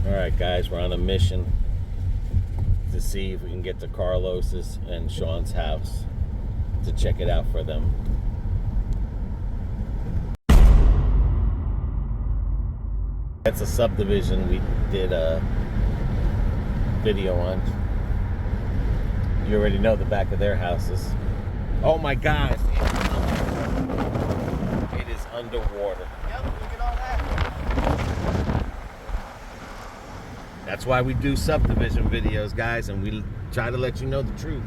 Alright guys, we're on a mission to see if we can get to Carlos's and Sean's house to check it out for them. That's a subdivision we did a video on. You already know the back of their houses. Oh my God! It is underwater. Yep, look at all that. That's why we do subdivision videos, guys, and we try to let you know the truth.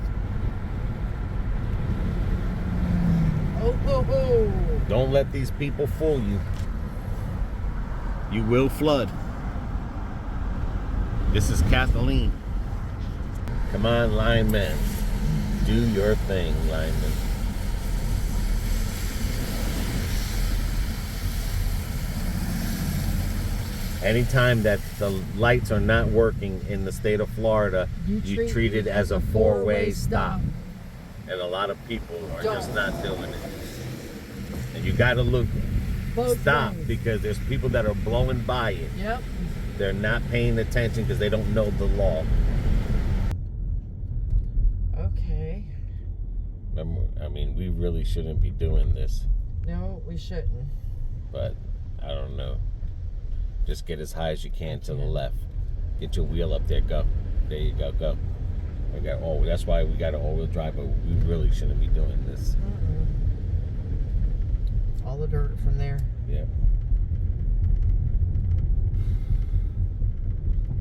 Oh, ho, ho. Don't let these people fool you. You will flood. This is Kathleen. Come on, linemen. Do your thing, linemen. Anytime that the lights are not working in the state of Florida, you treat it as a four-way stop. And a lot of people are just not doing it. And you got to look, stop, because there's people that are blowing by it. Yep. They're not paying attention because they don't know the law. Okay. Remember, I mean, we really shouldn't be doing this. No, we shouldn't. But I don't know. Just get as high as you can to the left. Get your wheel up there. Go. There you go. Go. We got all. That's why we got an all-wheel drive, but we really shouldn't be doing this. All the dirt from there. Yep.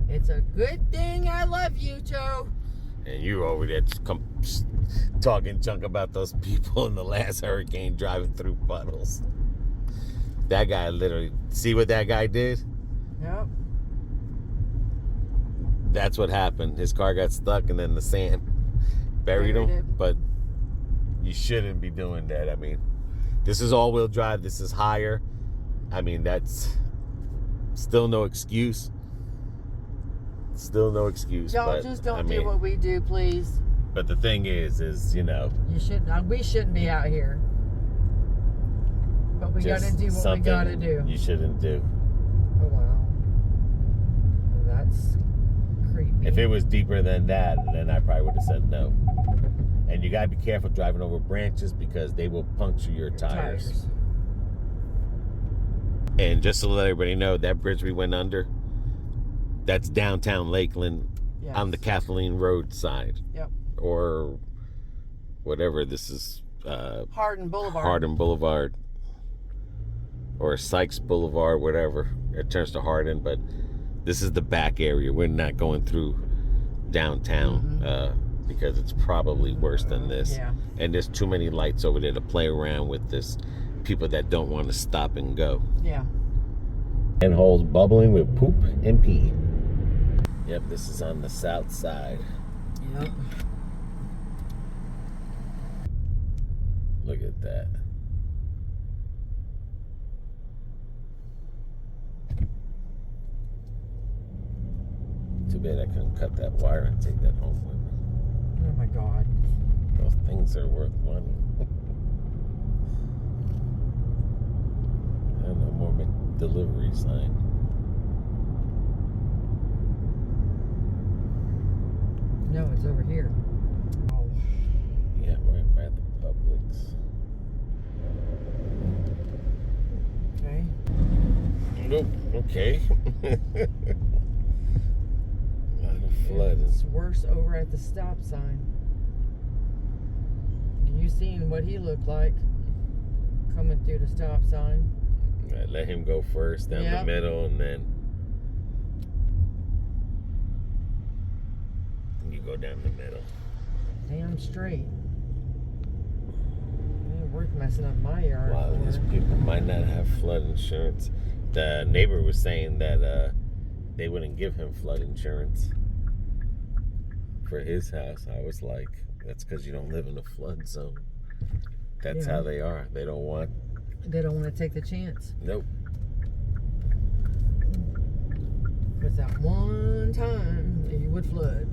It's a good thing I love you, Joe. And you over there talking junk about those people in the last hurricane driving through puddles. That guy literally, see what that guy did? Yep. That's what happened. His car got stuck and then the sand buried him. But you shouldn't be doing that. I mean, this is all-wheel drive. This is higher. I mean, that's still no excuse. Still no excuse. Y'all just don't do what we do, please. But the thing is, you know, you shouldn't. We shouldn't be out here. But we got to do what we got to do. You shouldn't do. Oh wow, that's creepy. If it was deeper than that, then I probably would have said no. And you got to be careful driving over branches because they will puncture your tires. And just to let everybody know, that bridge we went under, that's downtown Lakeland, yes, on the Kathleen Road side. Yep. Or whatever this is. Hardin Boulevard. Hardin Boulevard. Or Sykes Boulevard, whatever. It turns to Hardin, but this is the back area. We're not going through downtown because it's probably worse than this. Yeah. And there's too many lights over there to play around with this. People that don't want to stop and go. Yeah. And holes bubbling with poop and pee. Yep, this is on the south side. Yep. Look at that. Too bad I couldn't cut that wire and take that home with me. Oh my God. Those things are worth money. I don't know, more delivery sign. No, it's over here. Oh. Yeah, right by the Publix. Okay. Nope. Okay. Flood. It's worse over at the stop sign. You seen what he looked like coming through the stop sign? Right, let him go first down the middle, and then you go down the middle. Damn straight. It ain't worth messing up my yard. Wow, these people might not have flood insurance. The neighbor was saying that they wouldn't give him flood insurance for his house. I was like, that's because you don't live in a flood zone. That's how they are. They don't want to take the chance. Nope. Because that one time you would flood.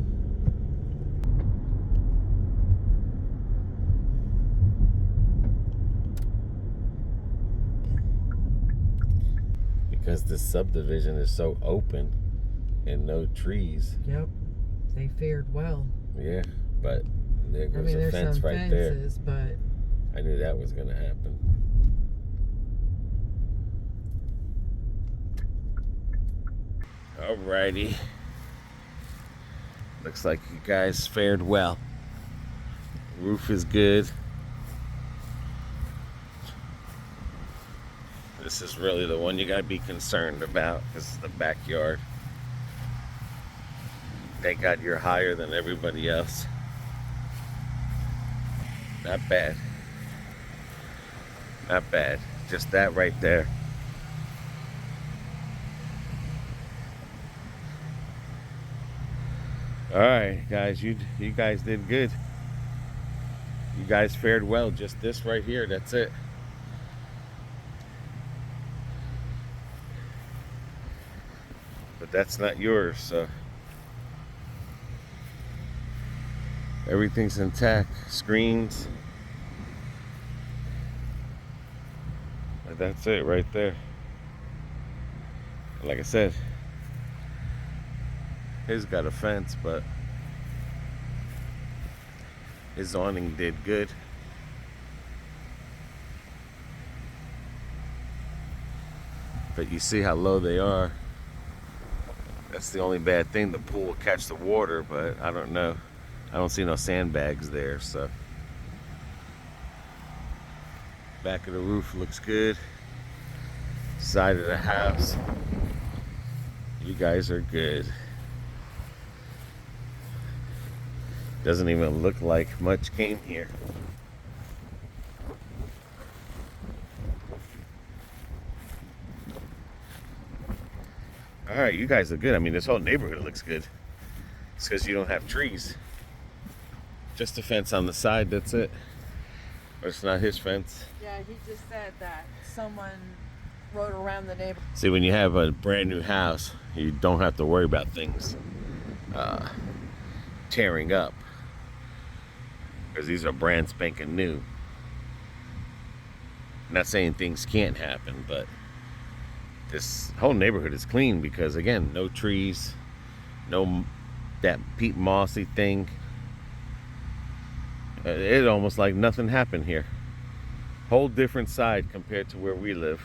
Because this subdivision is so open, and no trees. Yep. They fared well. Yeah, but there goes a there's fence some right fences, there. But I knew that was going to happen. Alrighty. Looks like you guys fared well. Roof is good. This is really the one you gotta be concerned about. This is the backyard. Thank God you're higher than everybody else. Not bad. Not bad. Just that right there. All right, guys, you guys did good. You guys fared well. Just this right here, that's it. But that's not yours, so everything's intact. Screens. But that's it right there. Like I said, his got a fence, but his awning did good. But you see how low they are. That's the only bad thing. The pool will catch the water, but I don't know. I don't see no sandbags there, so. Back of the roof looks good. Side of the house. You guys are good. Doesn't even look like much came here. All right, you guys are good. I mean, this whole neighborhood looks good. It's because you don't have trees. Just a fence on the side, that's it. But it's not his fence. yeah, he just said that someone rode around the neighborhood. See, when you have a brand new house, you don't have to worry about things tearing up. Because these are brand spanking new. Not saying things can't happen, but this whole neighborhood is clean because, again, no trees, no that peat mossy thing. It almost like nothing happened here. Whole different side compared to where we live.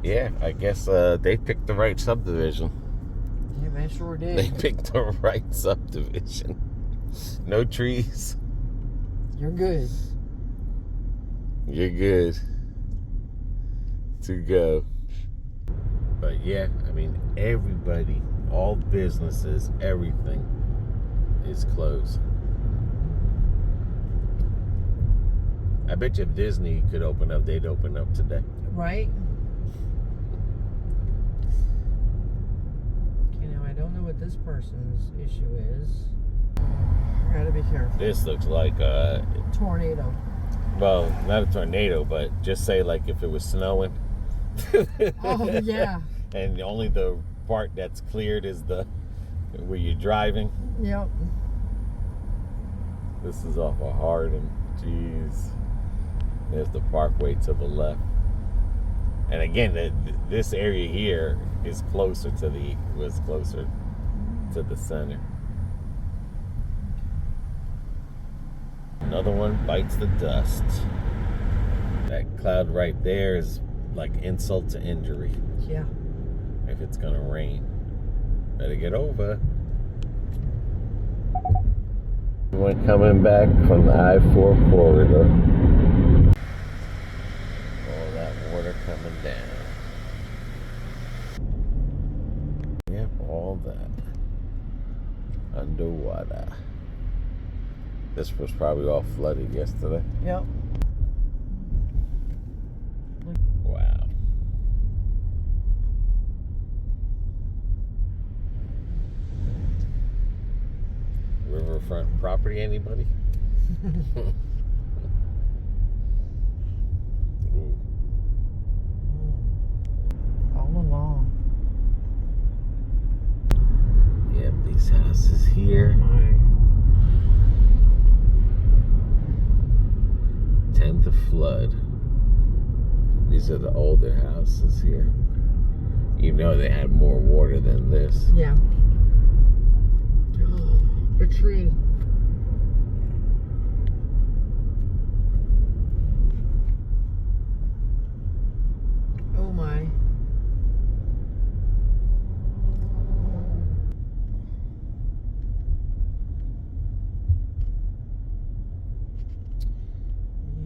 Yeah, I guess they picked the right subdivision. Yeah, man, sure did. They picked the right subdivision. No trees. You're good. You're good to go. But yeah, I mean, everybody, all businesses, everything is closed. I bet you if Disney could open up, they'd open up today. Right? You know, I don't know what this person's issue is. I gotta be careful. This looks like a tornado. Well, not a tornado, but just say like if it was snowing. Oh yeah. And only the part that's cleared is the where you're driving. Yep. This is off of Hardin. Jeez. There's the parkway to the left. And again, this area here is closer to the center. Another one bites the dust. That cloud right there is like insult to injury. Yeah. If it's gonna rain. Better get over. One coming back from the I-4 corridor. All that water coming down. Yep, all that. Underwater. This was probably all flooded yesterday. Yep. Wow. Riverfront property, anybody? Ooh. All along. Yep, these houses here tend to flood. These are the older houses here. You know they had more water than this. Yeah. tree. Oh my.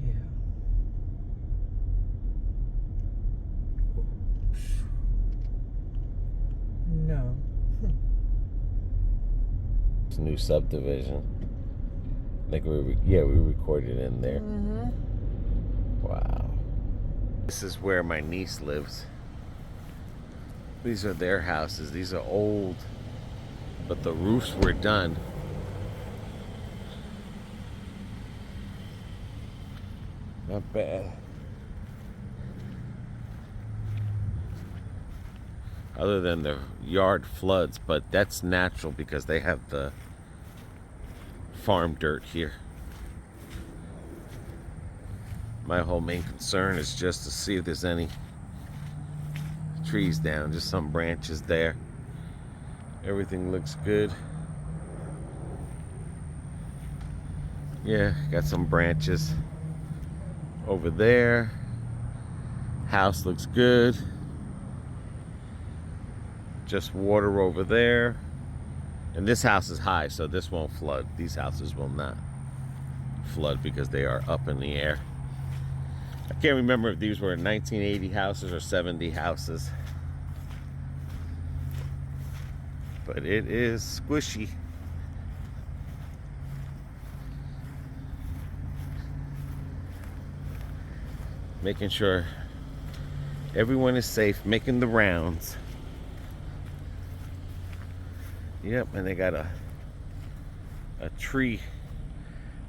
Yeah. No. It's a new subdivision. I think we recorded in there. Mm-hmm. Wow. This is where my niece lives. These are their houses. These are old, but the roofs were done. Not bad. Other than the yard floods, but that's natural because they have the farm dirt here. My whole main concern is just to see if there's any trees down, just some branches there. Everything looks good. Yeah, got some branches over there. House looks good. Just water over there. And this house is high, so this won't flood. These houses will not flood because they are up in the air. I can't remember if these were 1980 houses or 70 houses. But it is squishy. Making sure everyone is safe, making the rounds. Yep, and they got a tree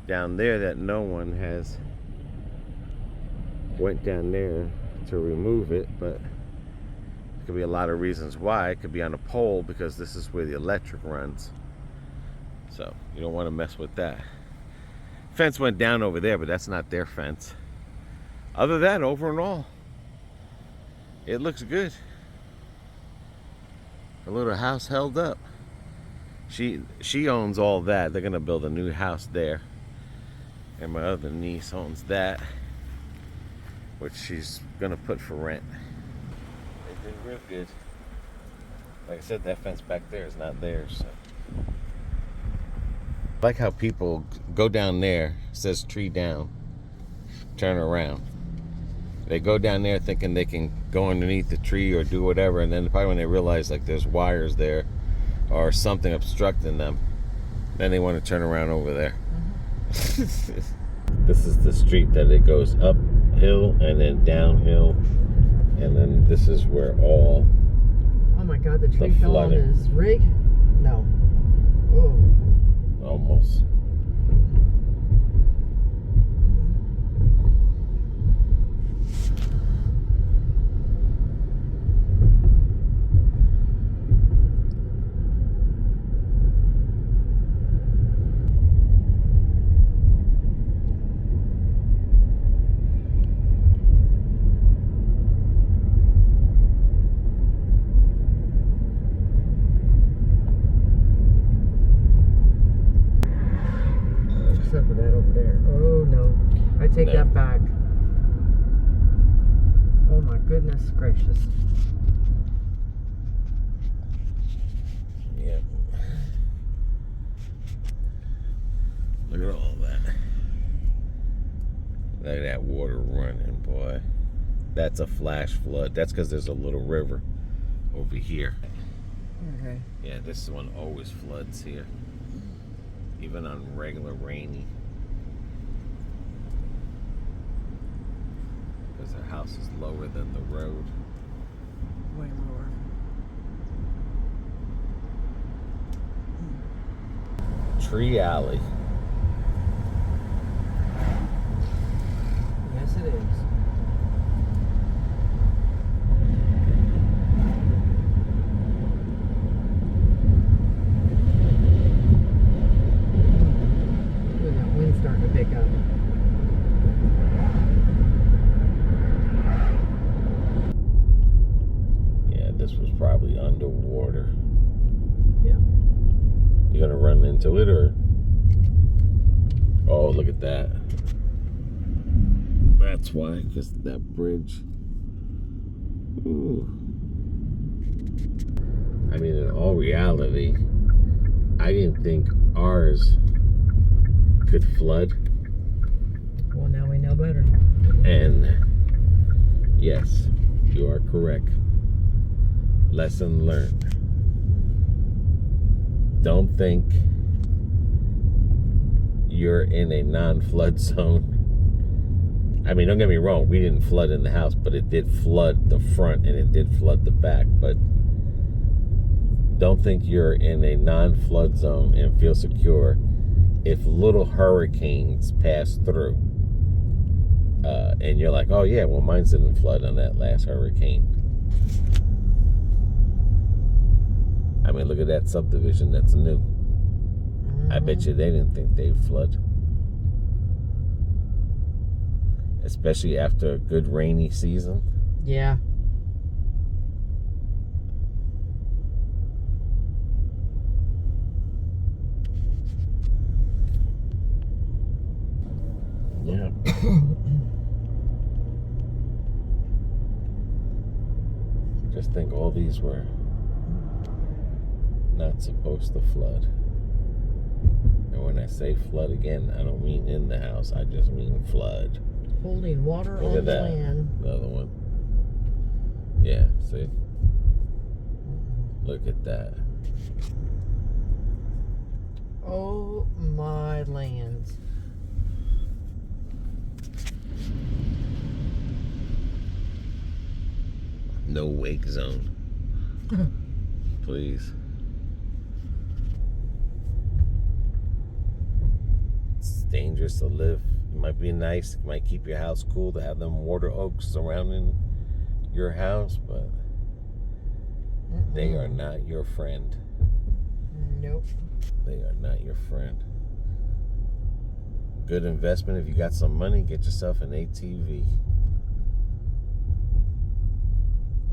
down there that no one has went down there to remove it, but there could be a lot of reasons why. It could be on a pole because this is where the electric runs. So you don't want to mess with that. Fence went down over there, but that's not their fence. Other than that, overall, it looks good. The little house held up. She owns all that. They're gonna build a new house there, and my other niece owns that, which she's gonna put for rent. They did real good. Like I said, that fence back there is not theirs. So. I like how people go down there, it says tree down, turn around. They go down there thinking they can go underneath the tree or do whatever, and then probably when they realize like there's wires there or something obstructing them, then they want to turn around over there. Mm-hmm. This is the street that it goes uphill and then downhill, and then this is where all oh my god, the tree fell on his rig? No. Oh. Almost. Except for that over there. Oh no. I take that back. Oh my goodness gracious. Yep. Look at all that. Look at that water running, boy. That's a flash flood. That's because there's a little river over here. Okay. Yeah, this one always floods here. Even on regular rainy. Because their house is lower than the road. Way lower. Tree alley. Yes, it is. Ooh, that wind's starting to pick up. Yeah, this was probably underwater. Yeah. The gonna run into it or? Oh, look at that. That's why, because that bridge. Ooh. I mean, in all reality, I didn't think ours could flood. Well, now we know better. And yes, you are correct. Lesson learned. Don't think you're in a non-flood zone. I mean, don't get me wrong, we didn't flood in the house, but it did flood the front and it did flood the back. But don't think you're in a non-flood zone and feel secure if little hurricanes pass through. And you're like, oh yeah, well mine didn't flood on that last hurricane. I mean, look at that subdivision that's new. I bet you they didn't think they'd flood. Especially after a good rainy season. Yeah. Yeah. Just think all these were not supposed to flood. And when I say flood again, I don't mean in the house, I just mean flood. Holding water Look on at the that. land. Another one. Yeah, see? Look at that. Oh my lands. No wake zone. Please. It's dangerous to live. It might be nice. It might keep your house cool to have them water oaks surrounding your house, but they are not your friend. Nope. They are not your friend. Good investment if you got some money, get yourself an ATV.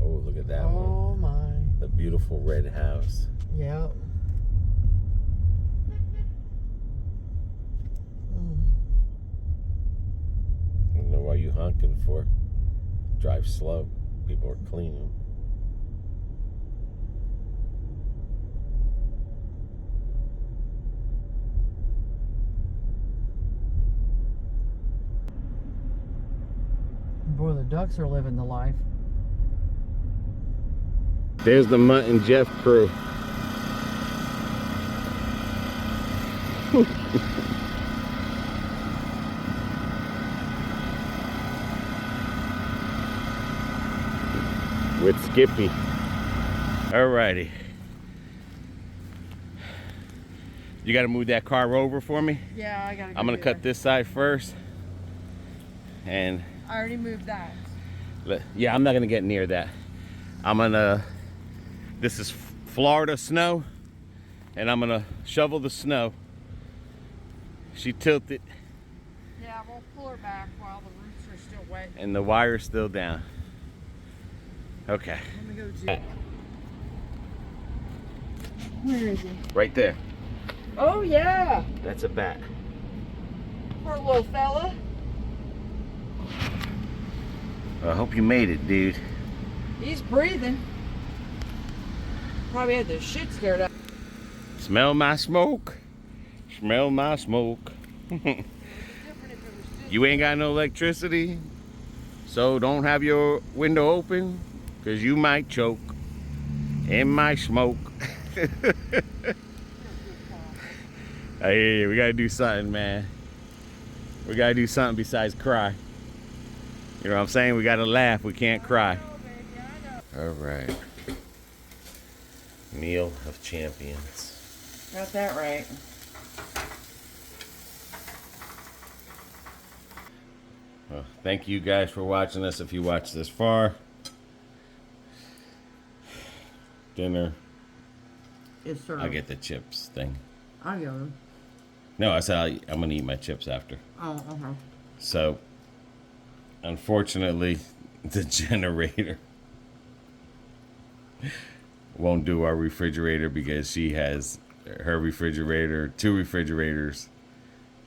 Oh, look at that one. Oh my. The beautiful red house. Yep. I don't know why you honking for. Drive slow. People are cleaning. Boy, the ducks are living the life. There's the Mutt and Jeff crew. With Skippy. Alrighty. You gotta move that car over for me? Yeah, I gotta go. I'm gonna cut this side first. And I already moved that. yeah, I'm not gonna get near that. I'm gonna, this is Florida snow, and I'm gonna shovel the snow. She tilted. Yeah, we'll pull her back while the roots are still wet. And the wire's still down. Okay. Let me go to. Where is he? Right there. Oh yeah, That's a bat. poor little fella. I hope you made it, dude. He's breathing. Probably had the shit scared out. Smell my smoke. Smell my smoke. You ain't got no electricity, so don't have your window open, because you might choke in my smoke. I hear you. We gotta do something, man. We gotta do something besides cry. You know what I'm saying? We gotta laugh. We can't cry. All right. Meal of champions. Got that right. Well, thank you guys for watching us. If you watched this far, dinner. Yes, sir. I'll get the chips thing. I got them. No, I said I'm gonna eat my chips after. Oh, okay. So, unfortunately, the generator won't do our refrigerator because she has her refrigerator, 2 refrigerators,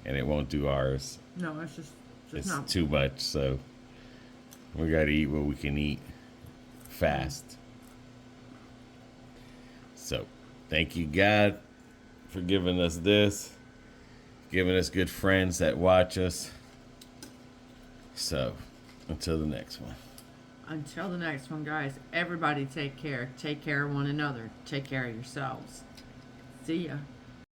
and it won't do ours. No, it's just It's not. too much, so we got to eat what we can eat fast. So, thank you, God, for giving us this, giving us good friends that watch us. So, until the next one. Until the next one, guys, everybody take care. Take care of one another. Take care of yourselves. See ya.